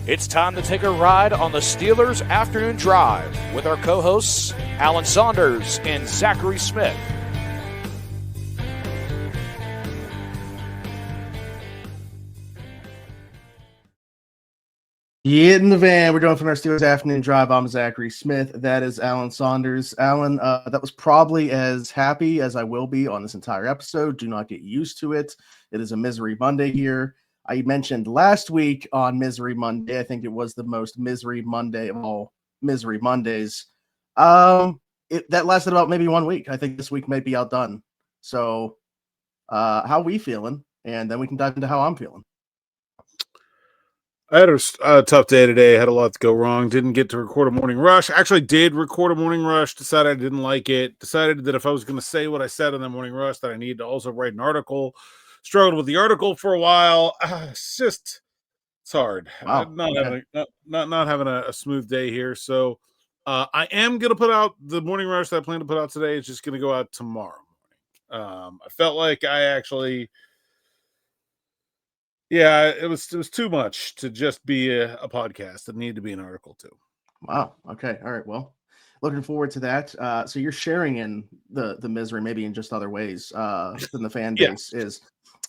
It's time to take a ride on the Steelers Afternoon Drive with our co-hosts, Alan Saunders and Zachary Smith. Get in the van. We're going from our Steelers Afternoon Drive. I'm Zachary Smith. That is Alan Saunders. Alan, that was probably as happy as I will be on this entire episode. Do not get used to it. It is a Misery Monday here. I mentioned last week on Misery Monday, I think it was the most Misery Monday of all Misery Mondays. That lasted about maybe 1 week. I think this week might be outdone. So how are we feeling? And then we can dive into how I'm feeling. I had a tough day today. Had a lot to go wrong. Didn't get to record a morning rush. Actually did record a morning rush. Decided I didn't like it. Decided that if I was going to say what I said in the morning rush, that I needed to also write an article. Struggled with the article for a while. It's hard. Wow. Not having a smooth day here. So I am going to put out the morning rush that I plan to put out today. It's just going to go out tomorrow morning. I felt like I actually... Yeah, it was too much to just be a podcast. It needed to be an article too. Wow. Okay. All right. Well, looking forward to that. So you're sharing in the misery, maybe in just other ways than the fan base is.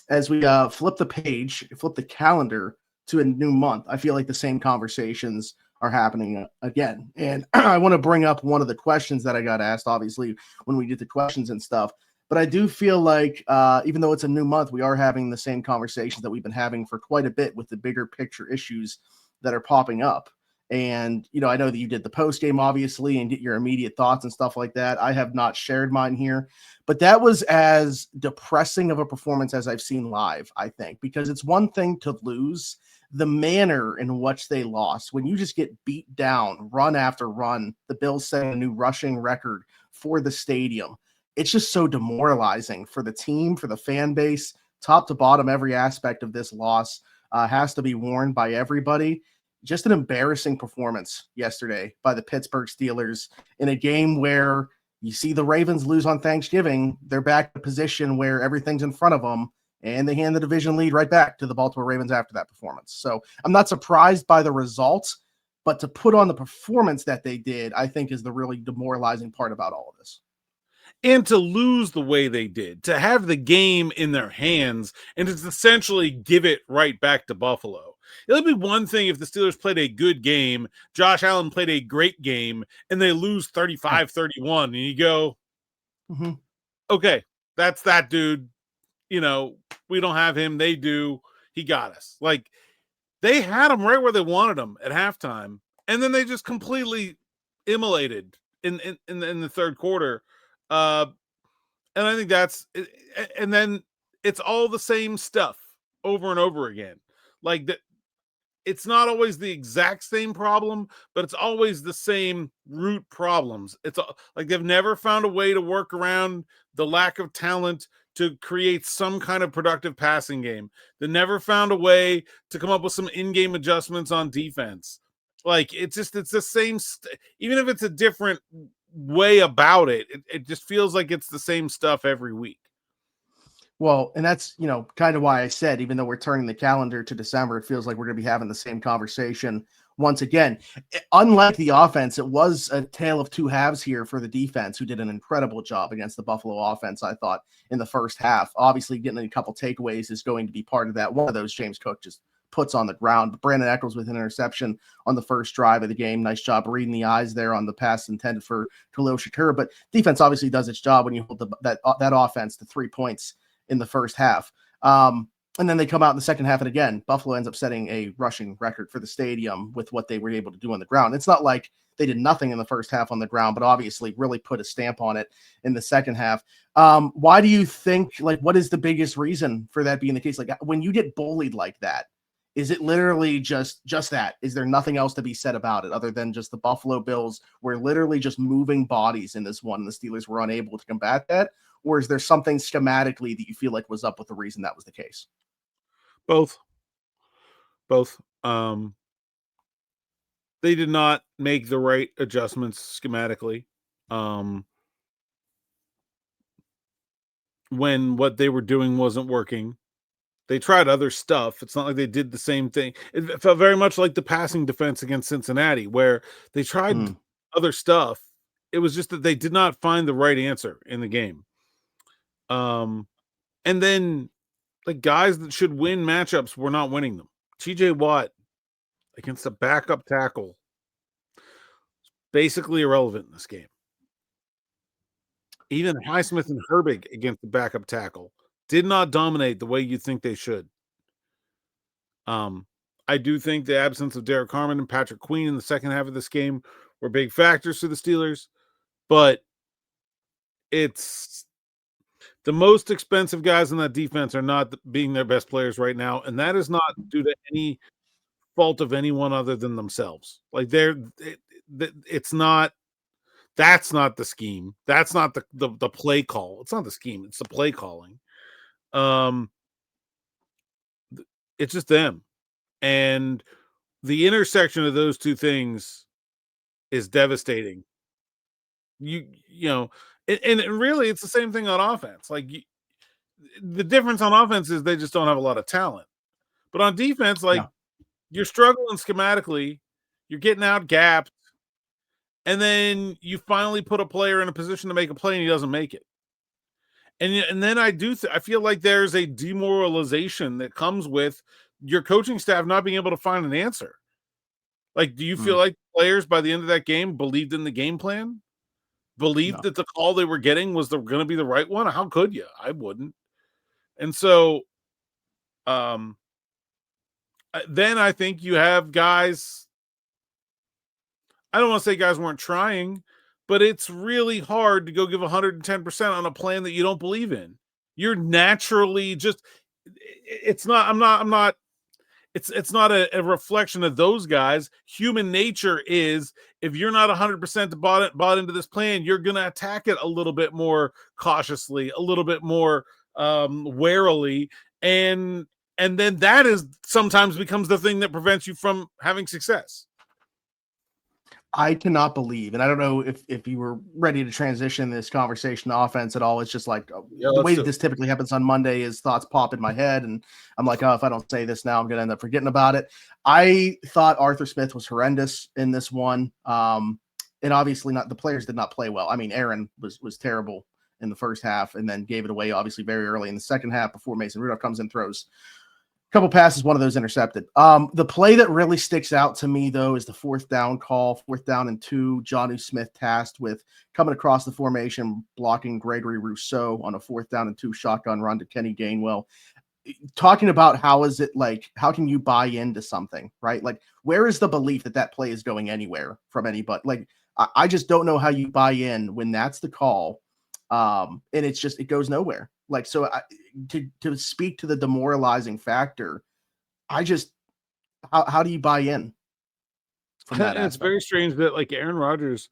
As we flip the calendar to a new month, I feel like the same conversations are happening again. And I want to bring up one of the questions that I got asked, obviously, when we did the questions and stuff. But I do feel like even though it's a new month, we are having the same conversations that we've been having for quite a bit with the bigger picture issues that are popping up. And, I know that you did the post game, obviously, and get your immediate thoughts and stuff like that. I have not shared mine here, but that was as depressing of a performance as I've seen live, I think, because it's one thing to lose. The manner in which they lost, when you just get beat down run after run, the Bills set a new rushing record for the stadium. It's just so demoralizing for the team, for the fan base, top to bottom. Every aspect of this loss has to be worn by everybody. Just an embarrassing performance yesterday by the Pittsburgh Steelers in a game where you see the Ravens lose on Thanksgiving. They're back in a position where everything's in front of them, and they hand the division lead right back to the Baltimore Ravens after that performance. So I'm not surprised by the results, but to put on the performance that they did, I think is the really demoralizing part about all of this. And to lose the way they did, to have the game in their hands and to essentially give it right back to Buffalo. It'll be one thing if the Steelers played a good game, Josh Allen played a great game, and they lose 35-31, and you go, okay, that's that dude. We don't have him. They do. He got us. Like, they had him right where they wanted him at halftime, and then they just completely immolated in the third quarter. And I think and then it's all the same stuff over and over again. Like that, it's not always the exact same problem, but it's always the same root problems. It's like they've never found a way to work around the lack of talent to create some kind of productive passing game. They never found a way to come up with some in-game adjustments on defense. Like it's the same, even if it's a different way about it just feels like it's the same stuff every week. Well, and that's, kind of why I said, even though we're turning the calendar to December, it feels like we're going to be having the same conversation once again. Unlike the offense, it was a tale of two halves here for the defense, who did an incredible job against the Buffalo offense, I thought, in the first half. Obviously, getting a couple takeaways is going to be part of that. One of those James Cook just puts on the ground, but Brandon Echols with an interception on the first drive of the game. Nice job reading the eyes there on the pass intended for Khalil Shakir. But defense obviously does its job when you hold that offense to 3 points in the first half. And then they come out in the second half, and again, Buffalo ends up setting a rushing record for the stadium with what they were able to do on the ground. It's not like they did nothing in the first half on the ground, but obviously really put a stamp on it in the second half. Why do you think, what is the biggest reason for that being the case? Like, when you get bullied like that, is it literally just that? Is there nothing else to be said about it other than just the Buffalo Bills were literally just moving bodies in this one, and the Steelers were unable to combat that? Or is there something schematically that you feel like was up with the reason that was the case? Both. They did not make the right adjustments schematically. When what they were doing wasn't working. They tried other stuff. It's not like they did the same thing. It felt very much like the passing defense against Cincinnati, where they tried other stuff. It was just that they did not find the right answer in the game. And then the guys that should win matchups were not winning them. TJ Watt against a backup tackle, basically irrelevant in this game. Even Highsmith and Herbig against the backup tackle did not dominate the way you think they should. I do think the absence of Derek Harmon and Patrick Queen in the second half of this game were big factors for the Steelers, but it's the most expensive guys in that defense are not being their best players right now, and that is not due to any fault of anyone other than themselves. Like it's not. That's not the scheme. That's not the play call. It's not the scheme. It's the play calling. It's just them. And the intersection of those two things is devastating. You know, and really it's the same thing on offense. Like the difference on offense is they just don't have a lot of talent. But on defense, like you're struggling schematically, you're getting out gapped, and then you finally put a player in a position to make a play and he doesn't make it. And then I feel like there's a demoralization that comes with your coaching staff not being able to find an answer. Like, do you feel like players by the end of that game believed in the game plan? Believed that the call they were getting was going to be the right one? How could you? I wouldn't. And so then I think you have guys, I don't want to say guys weren't trying, but it's really hard to go give 110% on a plan that you don't believe in. You're naturally just, it's not a reflection of those guys. Human nature is, if you're not 100% bought into this plan, you're going to attack it a little bit more cautiously, a little bit more warily. And then that is sometimes becomes the thing that prevents you from having success. I cannot believe, and I don't know if you were ready to transition this conversation to offense at all. It's just like the way that this typically happens on Monday is thoughts pop in my head, and I'm like, oh, if I don't say this now, I'm going to end up forgetting about it. I thought Arthur Smith was horrendous in this one, and obviously the players did not play well. I mean, Aaron was terrible in the first half, and then gave it away obviously very early in the second half before Mason Rudolph comes in, throws couple passes, one of those intercepted. The play that really sticks out to me, though, is the 4th down call, 4th down and 2. Jonnu Smith tasked with coming across the formation, blocking Gregory Rousseau on a 4th down and 2 shotgun run to Kenny Gainwell. Talking about how can you buy into something, right? Like, where is the belief that play is going anywhere from anybody? Like, I just don't know how you buy in when that's the call. And it goes nowhere. Like, so to speak to the demoralizing factor, how do you buy in from that? It's very strange that like Aaron Rodgers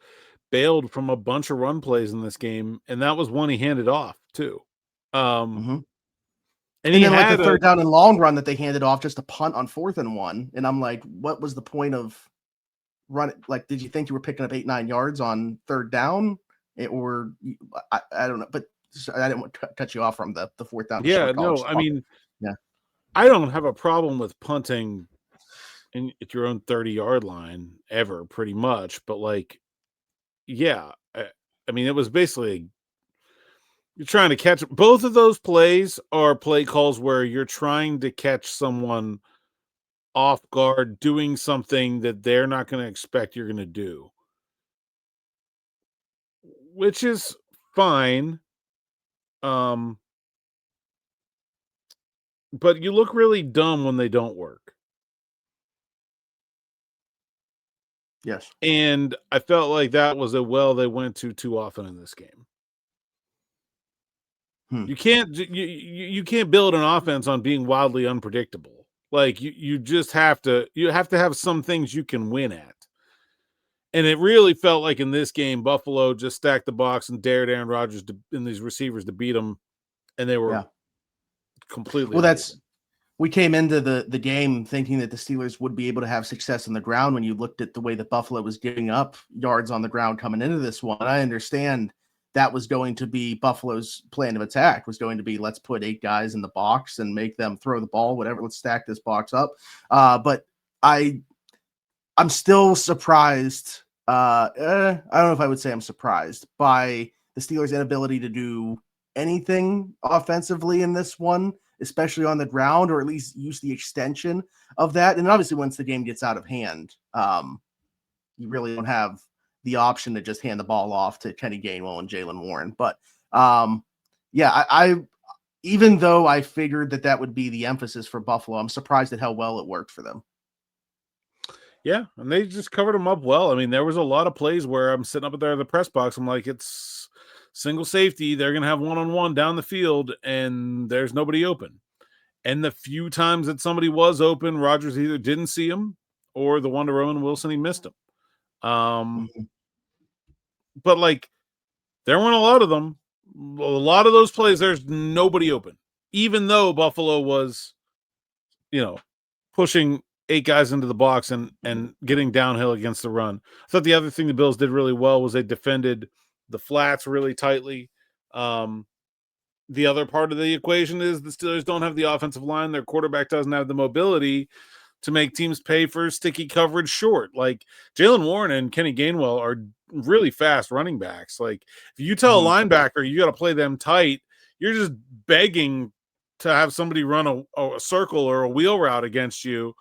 bailed from a bunch of run plays in this game, and that was one he handed off too. And then like the 3rd down and long run that they handed off just a punt on 4th and 1. And I'm like, what was the point of run? Like, did you think you were picking up 8-9 yards on 3rd down? Or I don't know, but I didn't want to cut you off from the 4th down. Yeah, no, I mean, I don't have a problem with punting at your own 30-yard line ever, pretty much. But like, yeah, I mean, it was basically you're trying to catch. Both of those plays are play calls where you're trying to catch someone off guard doing something that they're not going to expect you're going to do, which is fine. But you look really dumb when they don't work. Yes. And I felt like that was a well they went to too often in this game. You can't build an offense on being wildly unpredictable. Like you just have to have some things you can win at. And it really felt like in this game, Buffalo just stacked the box and dared Aaron Rodgers and these receivers to beat them. And they were completely. Well, we came into the game thinking that the Steelers would be able to have success on the ground when you looked at the way that Buffalo was giving up yards on the ground coming into this one. I understand that was going to be Buffalo's plan of attack, was going to be, let's put 8 guys in the box and make them throw the ball, whatever. Let's stack this box up. But I'm still surprised. I don't know if I would say I'm surprised by the Steelers' inability to do anything offensively in this one, especially on the ground, or at least use the extension of that. And obviously, once the game gets out of hand, you really don't have the option to just hand the ball off to Kenny Gainwell and Jalen Warren. But I even though I figured that would be the emphasis for Buffalo, I'm surprised at how well it worked for them. Yeah, and they just covered them up well. I mean, there was a lot of plays where I'm sitting up there in the press box. I'm like, it's single safety. They're going to have one-on-one down the field, and there's nobody open. And the few times that somebody was open, Rodgers either didn't see him or the one to Roman Wilson, he missed him. But, like, there weren't a lot of them. A lot of those plays, there's nobody open. Even though Buffalo was, pushing 8 guys into the box and getting downhill against the run. I thought the other thing the Bills did really well was they defended the flats really tightly. The other part of the equation is the Steelers don't have the offensive line. Their quarterback doesn't have the mobility to make teams pay for sticky coverage short. Like, Jalen Warren and Kenny Gainwell are really fast running backs. Like, if you tell a linebacker you got to play them tight, you're just begging to have somebody run a circle or a wheel route against you,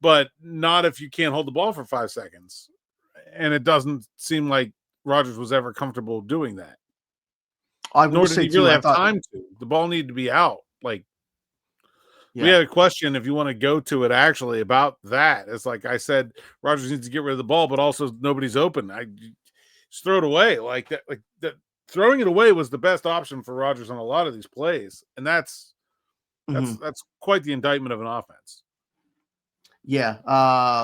but not if you can't hold the ball for 5 seconds. And it doesn't seem like Rodgers was ever comfortable doing that. Nor did he really have time to. The ball needed to be out. Like, we had a question, if you want to go to it, actually, about that. It's like I said, Rodgers needs to get rid of the ball, but also nobody's open. I just throw it away. Like that. Throwing it away was the best option for Rodgers on a lot of these plays, and that's quite the indictment of an offense. Yeah.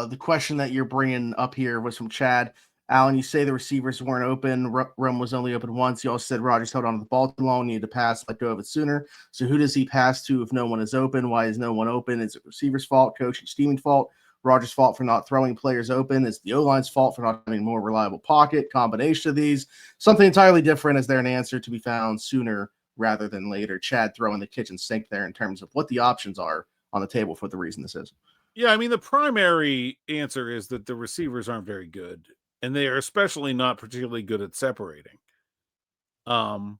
The question that you're bringing up here was from Chad. Alan, you say the receivers weren't open. Rum was only open once. You also said Rodgers held on to the ball too long, needed to pass, let go of it sooner. So who does he pass to if no one is open? Why is no one open? Is it receiver's fault, coaching, scheming fault, Rodgers' fault for not throwing players open? Is the O-line's fault for not having a more reliable pocket? Combination of these. Something entirely different. Is there an answer to be found sooner rather than later? Chad throwing the kitchen sink there in terms of what the options are on the table for the reason this is. Yeah, I mean, the primary answer is that the receivers aren't very good. And they are especially not particularly good at separating. The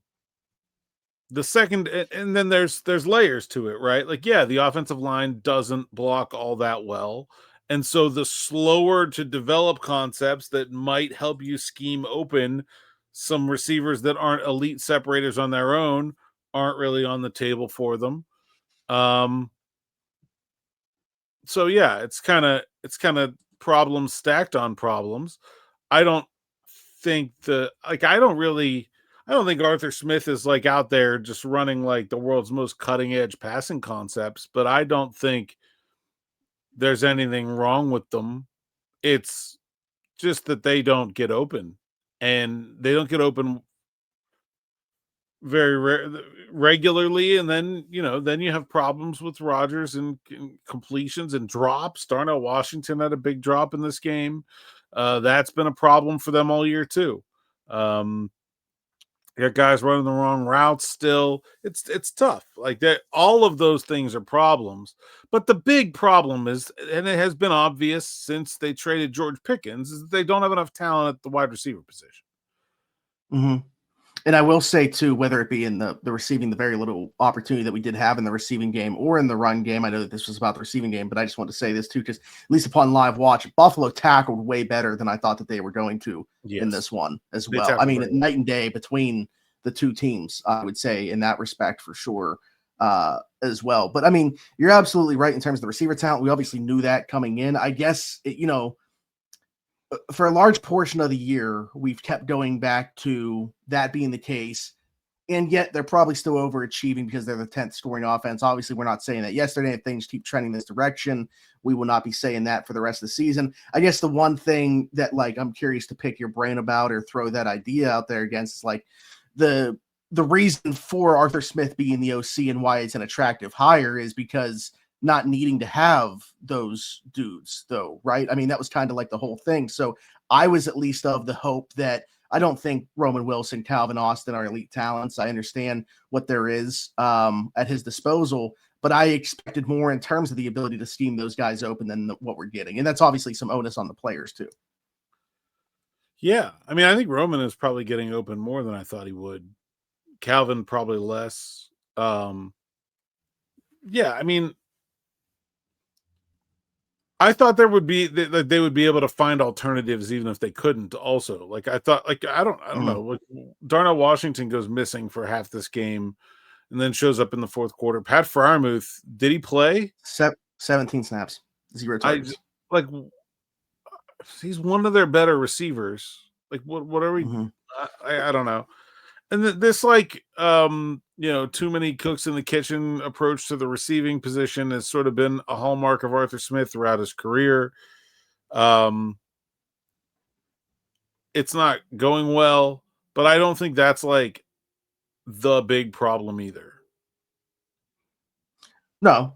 second, and then there's layers to it, right? Like, yeah, the offensive line doesn't block all that well. And so the slower to develop concepts that might help you scheme open some receivers that aren't elite separators on their own aren't really on the table for them. So yeah, it's kind of problems stacked on problems. I don't think Arthur Smith is like out there just running like the world's most cutting edge passing concepts, but I don't think there's anything wrong with them. It's just that they don't get open, and they don't get open very regularly. And then you have problems with Rodgers and completions and drops. Darnell Washington had a big drop in this game. That's been a problem for them all year too. You got guys running the wrong routes still. It's tough. Like that, all of those things are problems. But the big problem is, and it has been obvious since they traded George Pickens, is that they don't have enough talent at the wide receiver position. Mm-hmm. And I will say, too, whether it be in the receiving, the very little opportunity that we did have in the receiving game or in the run game, I know that this was about the receiving game, but I just want to say this, too, just at least upon live watch, Buffalo tackled way better than I thought that they were going to in this one as well. I mean, night and day between the two teams, I would say, in that respect for sure as well. But, I mean, you're absolutely right in terms of the receiver talent. We obviously knew that coming in. I guess, for a large portion of the year, we've kept going back to that being the case, and yet they're probably still overachieving because they're the 10th scoring offense. Obviously, we're not saying that yesterday. If things keep trending this direction, we will not be saying that for the rest of the season. I guess the one thing that, like, I'm curious to pick your brain about or throw that idea out there against is, like, the reason for Arthur Smith being the OC and why it's an attractive hire is because not needing to have those dudes, though, right? I mean, that was kind of like the whole thing. So I was at least of the hope that, I don't think Roman Wilson, Calvin Austin are elite talents. I understand what there is at his disposal, but I expected more in terms of the ability to scheme those guys open than what we're getting. And that's obviously some onus on the players too. Yeah. I mean, I think Roman is probably getting open more than I thought he would. Calvin probably less. Yeah, I mean, I thought there would be that they would be able to find alternatives even if they couldn't. Also, like I thought, like I don't know. Like, Darnell Washington goes missing for half this game, and then shows up in the fourth quarter. Pat Fryermuth, did he play? 17 snaps, 0 targets. Like he's one of their better receivers. Like what are we? I don't know. And this like too many cooks in the kitchen approach to the receiving position has sort of been a hallmark of Arthur Smith throughout his career. It's not going well, but I don't think that's like the big problem either. No,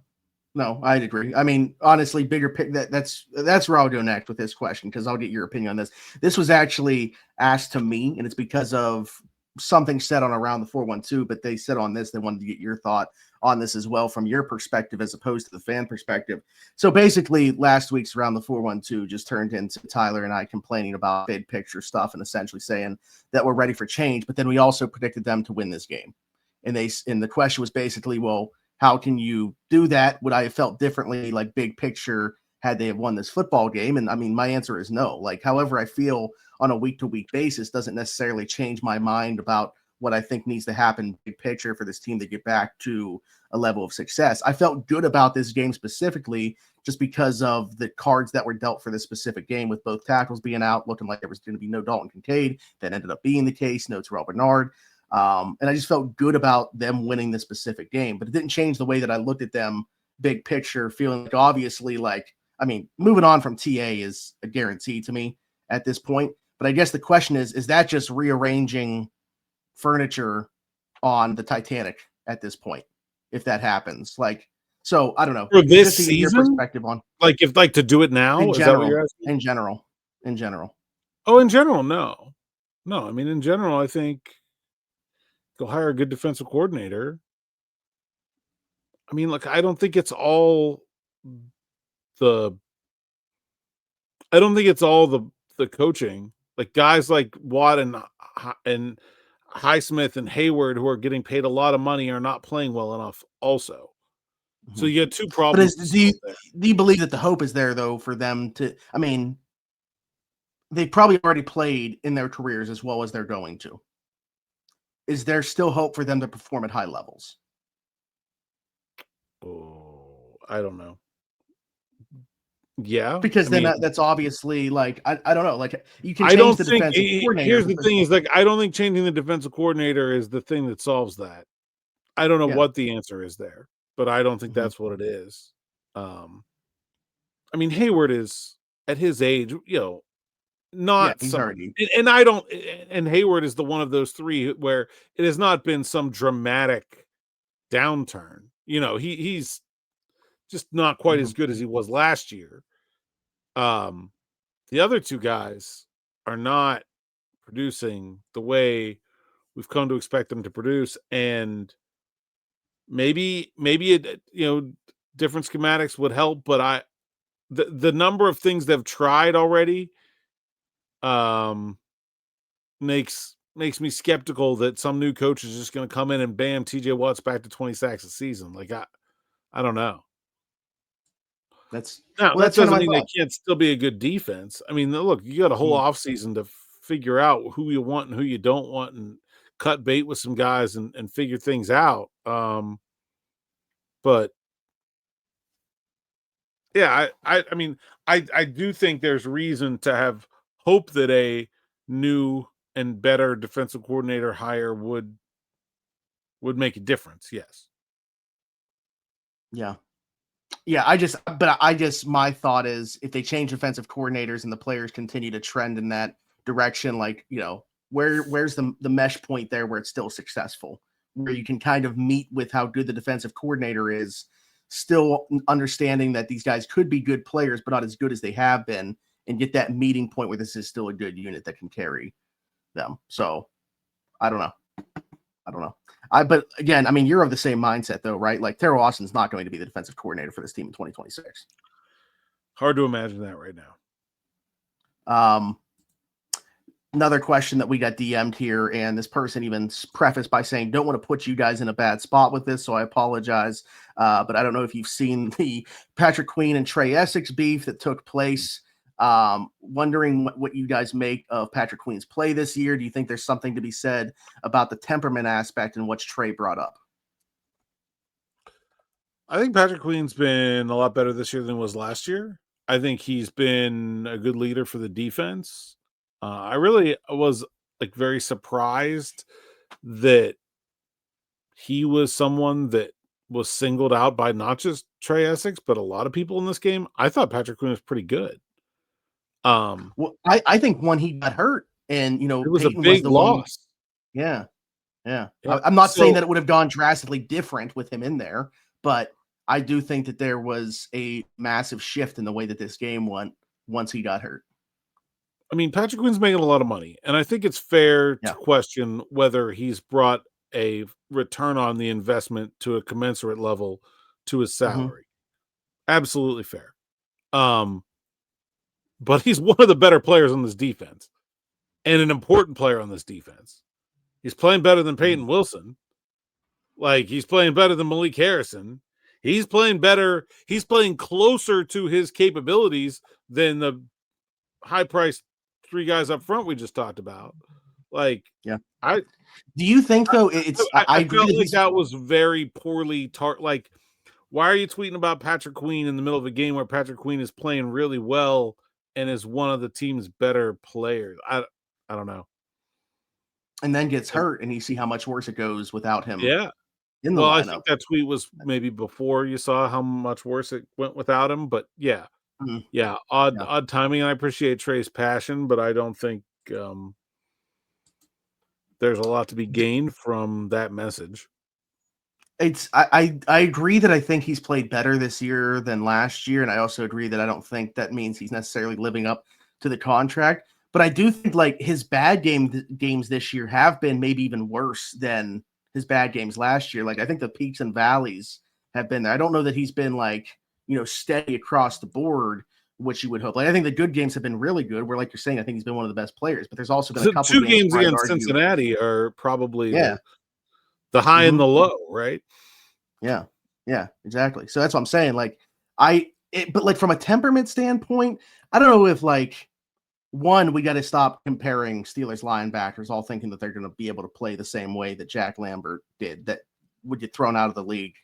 I'd agree. I mean, honestly, bigger pick that's where I'll go next with this question, because I'll get your opinion on this. This was actually asked to me, and it's because of something said on Around the 412, but they said on this, they wanted to get your thought on this as well from your perspective as opposed to the fan perspective. So basically, last week's Around the 412 just turned into Tyler and I complaining about big picture stuff and essentially saying that we're ready for change, but then we also predicted them to win this game. And the question was basically, well, how can you do that? Would I have felt differently, like big picture, had they have won this football game? And I mean, my answer is no. Like, however I feel on a week-to-week basis doesn't necessarily change my mind about what I think needs to happen big picture for this team to get back to a level of success. I felt good about this game specifically just because of the cards that were dealt for this specific game, with both tackles being out, looking like there was going to be no Dalton Kincaid. That ended up being the case. No Terrell Bernard. And I just felt good about them winning this specific game, but it didn't change the way that I looked at them big picture, feeling like obviously, like, I mean, moving on from TA is a guarantee to me at this point. But I guess the question is that just rearranging furniture on the Titanic at this point, if that happens? Like, so I don't know. For this just to get your season, perspective on, like, if like to do it now, in is general, that what you're asking? in general. Oh, in general, no. I mean, in general, I think go hire a good defensive coordinator. I mean, like, I don't think it's all the coaching. Like, guys like Watt and Highsmith and Hayward, who are getting paid a lot of money, are not playing well enough also. So you get two problems. But do you believe that the hope is there, though, for them to, I mean, they probably already played in their careers as well as they're going to. Is there still hope for them to perform at high levels? Oh, I don't know. Yeah, because then that's obviously like I don't know. Like, you can change change the defensive coordinator. Here's the thing: is like I don't think changing the defensive coordinator is the thing that solves that. I don't know what the answer is there, but I don't think that's what it is. I mean, Hayward is at his age, not he's already, and I don't, and Hayward is the one of those three where it has not been some dramatic downturn. He's just not quite as good as he was last year. The other two guys are not producing the way we've come to expect them to produce, and maybe it, different schematics would help, but the number of things they've tried already makes me skeptical that some new coach is just going to come in and bam, TJ Watt's back to 20 sacks a season. Like, I don't know. That doesn't mean they can't still be a good defense. I mean, look, you got a whole offseason to figure out who you want and who you don't want, and cut bait with some guys and figure things out. But yeah, I mean, I do think there's reason to have hope that a new and better defensive coordinator hire would make a difference. Yes. Yeah. My thought is, if they change defensive coordinators and the players continue to trend in that direction, like, where's the mesh point there where it's still successful, where you can kind of meet with how good the defensive coordinator is, still understanding that these guys could be good players, but not as good as they have been, and get that meeting point where this is still a good unit that can carry. them. So I don't know. But again, I mean, you're of the same mindset though, right? Like Terrell Austin's not going to be the defensive coordinator for this team in 2026. Hard to imagine that right now. Another question that we got DM'd here, and this person even prefaced by saying, don't want to put you guys in a bad spot with this, so I apologize. But I don't know if you've seen the Patrick Queen and Trey Essex beef that took place. Wondering what you guys make of Patrick Queen's play this year. Do you think there's something to be said about the temperament aspect and what Trey brought up? I think Patrick Queen's been a lot better this year than was last year. I think he's been a good leader for the defense. I really was like very surprised that he was someone that was singled out by not just Trey Essex, but a lot of people in this game. I thought Patrick Queen was pretty good. Well, I think when he got hurt and, it was Peyton a big loss. Yeah. Yeah. I'm not saying that it would have gone drastically different with him in there, but I do think that there was a massive shift in the way that this game went once he got hurt. I mean, Patrick Queen's making a lot of money, and I think it's fair to question whether he's brought a return on the investment to a commensurate level to his salary. Absolutely fair. But he's one of the better players on this defense and an important player on this defense. He's playing better than Peyton Wilson. Like, he's playing better than Malik Harrison. He's playing better. He's playing closer to his capabilities than the high-priced three guys up front we just talked about. Like, do you think though I felt like that was very poorly like, why are you tweeting about Patrick Queen in the middle of a game where Patrick Queen is playing really well and is one of the team's better players? I don't know. And then gets hurt, and you see how much worse it goes without him. Yeah. In the lineup. I think that tweet was maybe before you saw how much worse it went without him, but yeah. Yeah, odd timing. I appreciate Trey's passion, but I don't think there's a lot to be gained from that message. I agree that I think he's played better this year than last year, and I also agree that I don't think that means he's necessarily living up to the contract. But I do think like his bad games this year have been maybe even worse than his bad games last year. Like I think the peaks and valleys have been there. I don't know that he's been like, steady across the board, which you would hope. Like I think the good games have been really good. Where like you're saying, I think he's been one of the best players. But there's also been a couple two games against Cincinnati are probably the high and the low, right? Yeah, exactly. So that's what I'm saying. Like but like from a temperament standpoint, I don't know if like one, we got to stop comparing Steelers linebackers, all thinking that they're going to be able to play the same way that Jack Lambert did, that would get thrown out of the league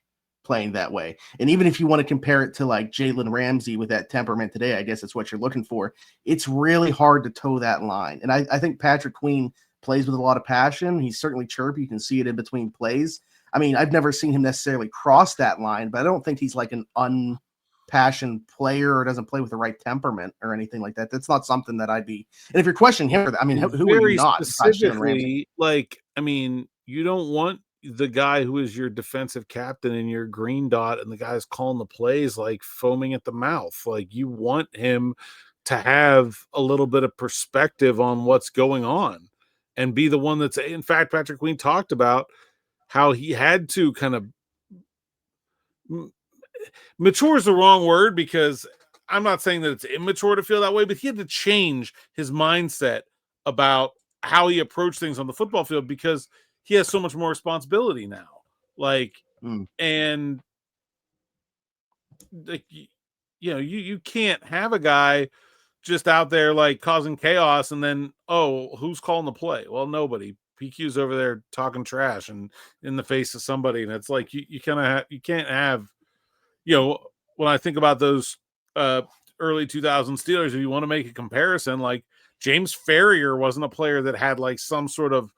playing that way. And even if you want to compare it to like Jalen Ramsey with that temperament today, I guess that's what you're looking for. It's really hard to toe that line. And I think Patrick Queen plays with a lot of passion. He's certainly chirpy. You can see it in between plays. I mean, I've never seen him necessarily cross that line, but I don't think he's like an unpassioned player or doesn't play with the right temperament or anything like that. That's not something that I'd be. And if you're questioning him, I mean, who are you not? Specifically, like, I mean, you don't want the guy who is your defensive captain and your green dot and the guy's calling the plays like foaming at the mouth. Like you want him to have a little bit of perspective on what's going on and be the one that's, in fact, Patrick Queen talked about how he had to kind of mature is the wrong word because I'm not saying that it's immature to feel that way, but he had to change his mindset about how he approached things on the football field because he has so much more responsibility now. Like, and like, you can't have a guy just out there like causing chaos and then, who's calling the play? Well, nobody. PQ's over there talking trash and in the face of somebody. And it's like, you can't have, when I think about those early 2000 Steelers, if you want to make a comparison, like James Ferrier wasn't a player that had like some sort of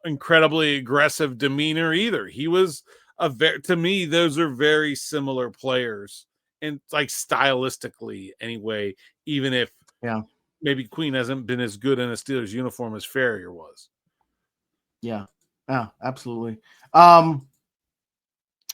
incredibly aggressive demeanor either. He was to me, those are very similar players and like stylistically anyway, even if maybe Queen hasn't been as good in a Steelers uniform as Ferrier was. Yeah, absolutely. All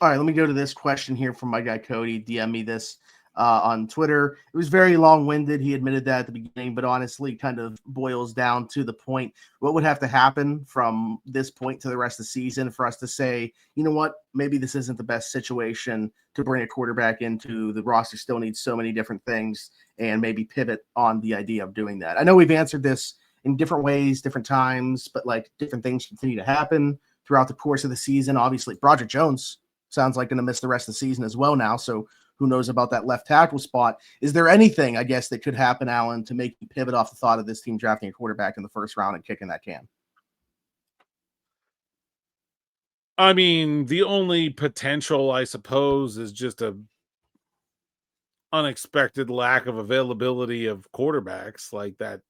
right, let me go to this question here from my guy Cody. DM me this. on Twitter. It was very long-winded. He admitted that at the beginning, but honestly kind of boils down to the point. What would have to happen from this point to the rest of the season for us to say, you know what, maybe this isn't the best situation to bring a quarterback into. The roster still needs so many different things, and maybe pivot on the idea of doing that. I know we've answered this in different ways, different times, but like different things continue to happen throughout the course of the season. Obviously, Broderick Jones sounds like going to miss the rest of the season as well now. So who knows about that left tackle spot? Is there anything, I guess, that could happen, Alan, to make you pivot off the thought of this team drafting a quarterback in the first round and kicking that can? I mean, the only potential, I suppose, is just a unexpected lack of availability of quarterbacks like that.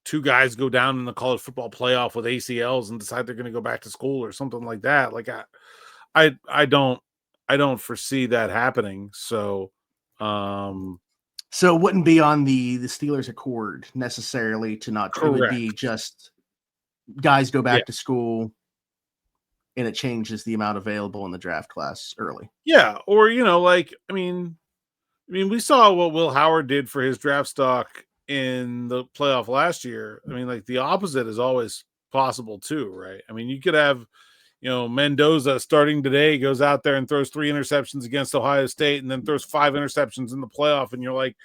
Two guys go down in the college football playoff with ACLs and decide they're going to go back to school or something like that. Like I don't foresee that happening. So it wouldn't be on the Steelers accord necessarily to not. Correct. It would be just guys go back to school, and it changes the amount available in the draft class early. Yeah, or I mean, we saw what Will Howard did for his draft stock in the playoff last year. I mean, like the opposite is always possible too, right? I mean, you could have, Mendoza starting today goes out there and throws 3 interceptions against Ohio State and then throws 5 interceptions in the playoff. And you're like,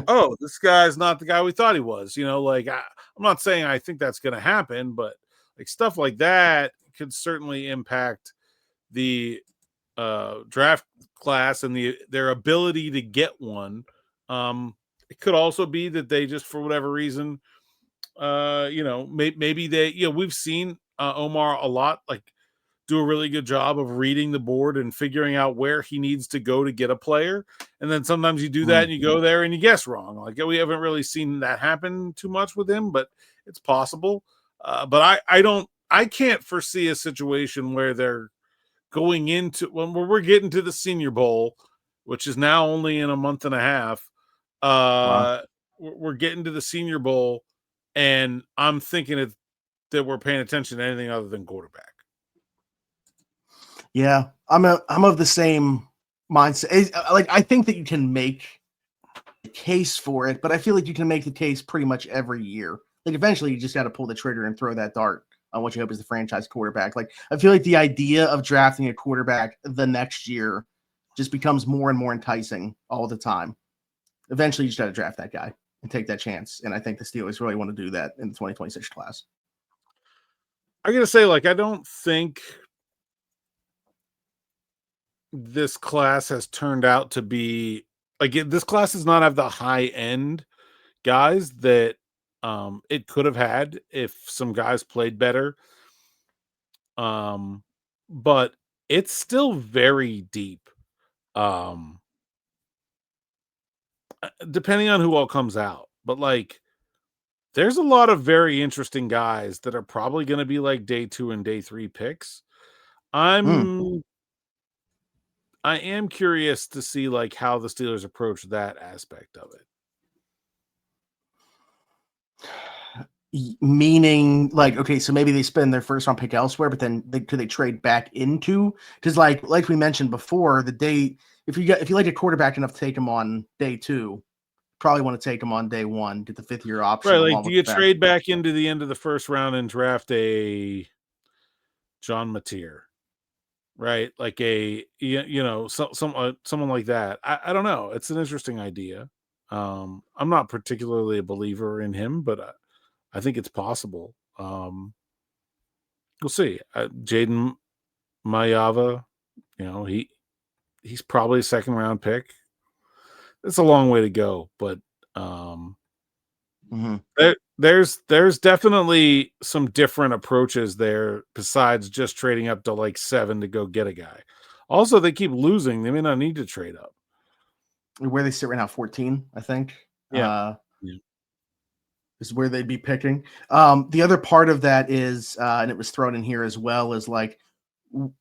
oh, this guy's not the guy we thought he was. I'm not saying I think that's going to happen, but like stuff like that could certainly impact the draft class and their ability to get one. It could also be that they just, for whatever reason, maybe they, we've seen Omar a lot, like do a really good job of reading the board and figuring out where he needs to go to get a player. And then sometimes you do that and you go there and you guess wrong. Like we haven't really seen that happen too much with him, but it's possible. But I can't foresee a situation where they're going into when we're getting to the Senior Bowl, which is now only in a month and a half. Wow. We're getting to the Senior Bowl, and I'm thinking that we're paying attention to anything other than quarterback. Yeah, I'm of the same mindset. I think that you can make a case for it, but I feel like you can make the case pretty much every year. Like eventually, you just got to pull the trigger and throw that dart on what you hope is the franchise quarterback. Like I feel like the idea of drafting a quarterback the next year just becomes more and more enticing all the time. Eventually, you just got to draft that guy and take that chance. And I think the Steelers really want to do that in the 2026 class. I gotta say, I don't think this class has turned out to be this class does not have the high end guys that it could have had if some guys played better. But it's still very deep. Depending on who all comes out, but there's a lot of very interesting guys that are probably going to be like day 2 and day 3 picks. I am curious to see how the Steelers approach that aspect of it. Meaning okay, so maybe they spend their first round pick elsewhere, but then could they trade back into? Because like we mentioned before, if you like a quarterback enough to take him on day 2, probably want to take him on day 1, get the 5th-year option. Right, do you trade back into the end of the first round and draft a John Mateer? Right, someone like that. I don't know. It's an interesting idea. I'm not particularly a believer in him, but I think it's possible. We'll see. Jaden Mayava, he's probably a 2nd round pick. It's a long way to go, but there's definitely some different approaches there besides just trading up to 7 to go get a guy. Also, they keep losing. They may not need to trade up. Where they sit right now, 14, I think. Yeah. Is where they'd be picking. The other part of that is, and it was thrown in here as well, is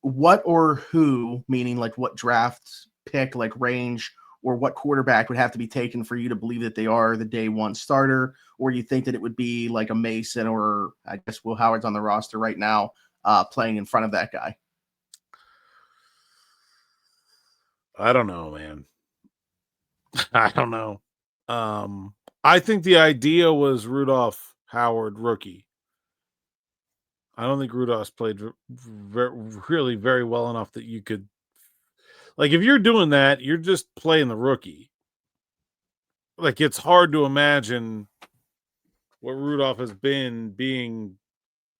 what or who, meaning what draft pick, range, or what quarterback would have to be taken for you to believe that they are the day 1 starter, or you think that it would be a Mason, or I guess Will Howard's on the roster right now, playing in front of that guy? I don't know, man. I don't know. I think the idea was Rudolph Howard rookie. I don't think Rudolph's played really very well enough that you could, like, if you're doing that, you're just playing the rookie. Like, it's hard to imagine what Rudolph has been being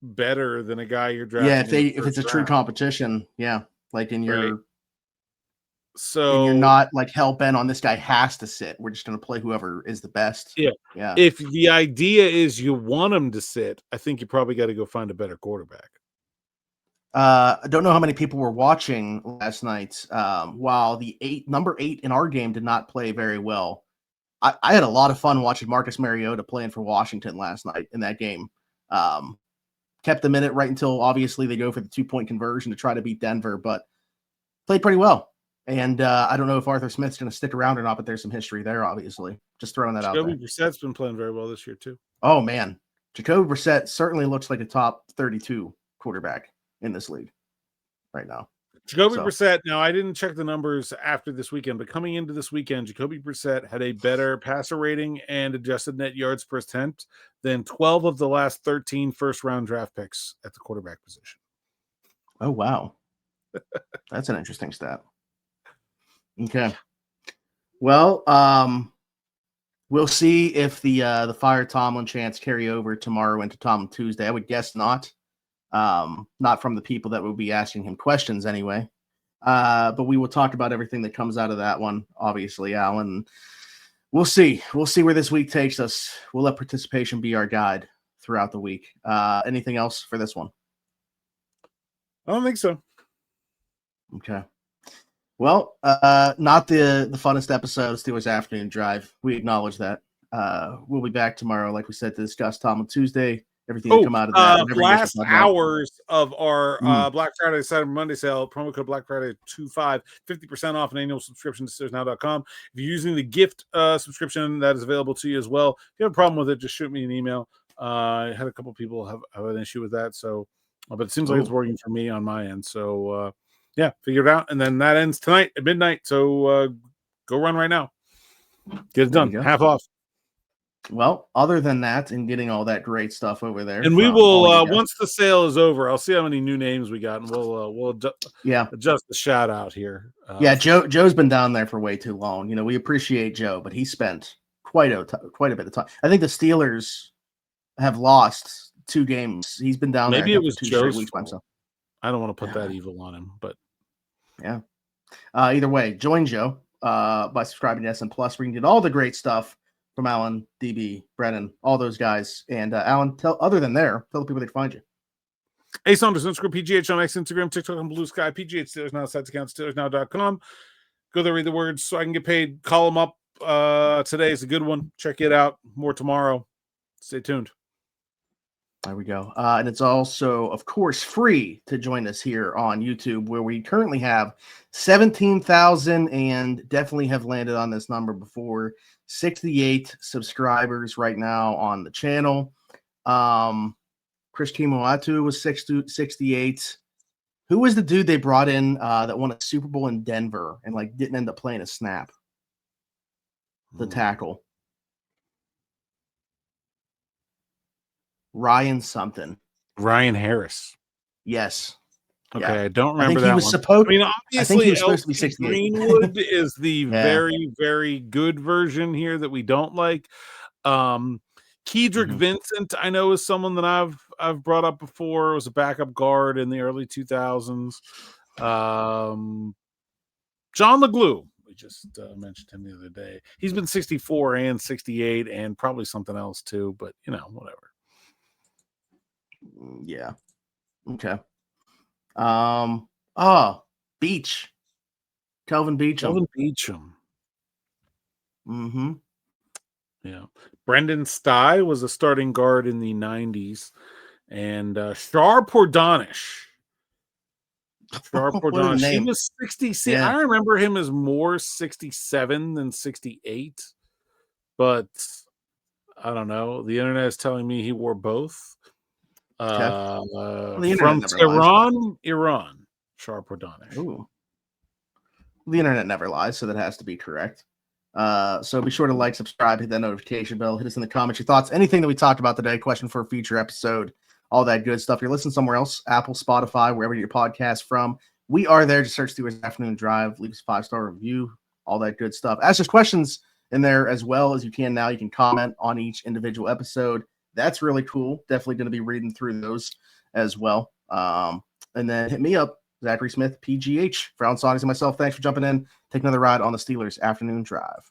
better than a guy you're Yeah, drafting. if it's a true competition, yeah, like in your. Right. So, and you're not like hell bent on this guy has to sit. We're just going to play whoever is the best. Yeah. Yeah. If the idea is you want him to sit, I think you probably got to go find a better quarterback. I don't know how many people were watching last night. While the number 8 in our game did not play very well, I had a lot of fun watching Marcus Mariota playing for Washington last night in that game. Kept them in it right until obviously they go for the 2-point conversion to try to beat Denver, but played pretty well. And I don't know if Arthur Smith's going to stick around or not, but there's some history there, obviously. Just throwing that out there. Jacoby Brissett's been playing very well this year, too. Oh, man. Jacoby Brissett certainly looks like a top 32 quarterback in this league right now. Jacoby Brissett, now I didn't check the numbers after this weekend, but coming into this weekend, Jacoby Brissett had a better passer rating and adjusted net yards per attempt than 12 of the last 13 first-round draft picks at the quarterback position. Oh, wow. That's an interesting stat. Okay. Well, we'll see if the Fire Tomlin chants carry over tomorrow into Tomlin Tuesday. I would guess not. Not from the people that will be asking him questions anyway. But we will talk about everything that comes out of that one, obviously, Alan. We'll see. We'll see where this week takes us. We'll let participation be our guide throughout the week. Anything else for this one? I don't think so. Okay. Well, not the funnest episode of Steelers Afternoon Drive. We acknowledge that. We'll be back tomorrow, like we said, to discuss Tomlin Tuesday. Everything that come out of that. Last hours of our Black Friday, Cyber Monday sale, promo code Black Friday 25, 50% off an annual subscription to SteelersNow.com. If you're using the gift subscription, that is available to you as well. If you have a problem with it, just shoot me an email. I had a couple people have an issue with that, so but it seems like it's working for me on my end. So yeah, figure it out. And then that ends tonight at midnight. So go run right now. Get it done. Half off. Well, other than that and getting all that great stuff over there. And we will, once the sale is over, I'll see how many new names we got, and we'll adjust the shout out here. Joe's been down there for way too long. You know, we appreciate Joe, but he spent quite a bit of time. I think the Steelers have lost 2 games. He's been down there. Maybe it was 2 Joe's weeks by himself. I don't want to put that evil on him, but yeah. Either way, join Joe by subscribing to SN Plus. We can get all the great stuff from Alan, DB, Brennan, all those guys. And Alan, tell the people they can find you. Saunders _ PGH on X, Instagram, TikTok, and Blue Sky. PGH Steelers Now, sites account, SteelersNow.com. Go there, read the words so I can get paid. Call them up. Today is a good one. Check it out. More tomorrow. Stay tuned. There we go. And it's also, of course, free to join us here on YouTube, where we currently have 17,000 and definitely have landed on this number before. 68 subscribers right now on the channel. Chris Kimoatu was 68. Who was the dude they brought in that won a Super Bowl in Denver and like didn't end up playing a snap? The tackle. Ryan something. Ryan Harris. Yes. Okay, yeah. I don't remember that was one. Supposed, I mean, obviously, he was supposed to be 68. Greenwood is the very, very good version here that we don't like. Kedrick Vincent, I know, is someone that I've brought up before. It was a backup guard in the early 2000s. John LeGlue, we just mentioned him the other day. He's been 64 and 68 and probably something else too, but whatever. Yeah. Okay. Beach. Kelvin Beachum. Mm-hmm. Yeah. Brendan Stye was a starting guard in the 90s. And Shar Pordanish. He was 60. Yeah. I remember him as more 67 than 68. But I don't know. The internet is telling me he wore both. From Tehran, Iran. Shar Pordanish. Ooh. The internet never lies, so that has to be correct. So be sure to like, subscribe, hit that notification bell, hit us in the comments, your thoughts, anything that we talked about today, question for a future episode, all that good stuff. If you're listening somewhere else, Apple, Spotify, wherever you get your podcast from, we are there. Just search Steelers Afternoon Drive, leave us a 5-star review, all that good stuff. Ask us questions in there as well as you can now. You can comment on each individual episode. That's really cool. Definitely going to be reading through those as well. And then hit me up, Zachary Smith, PGH. For Alan Saunders and myself, thanks for jumping in. Take another ride on the Steelers Afternoon Drive.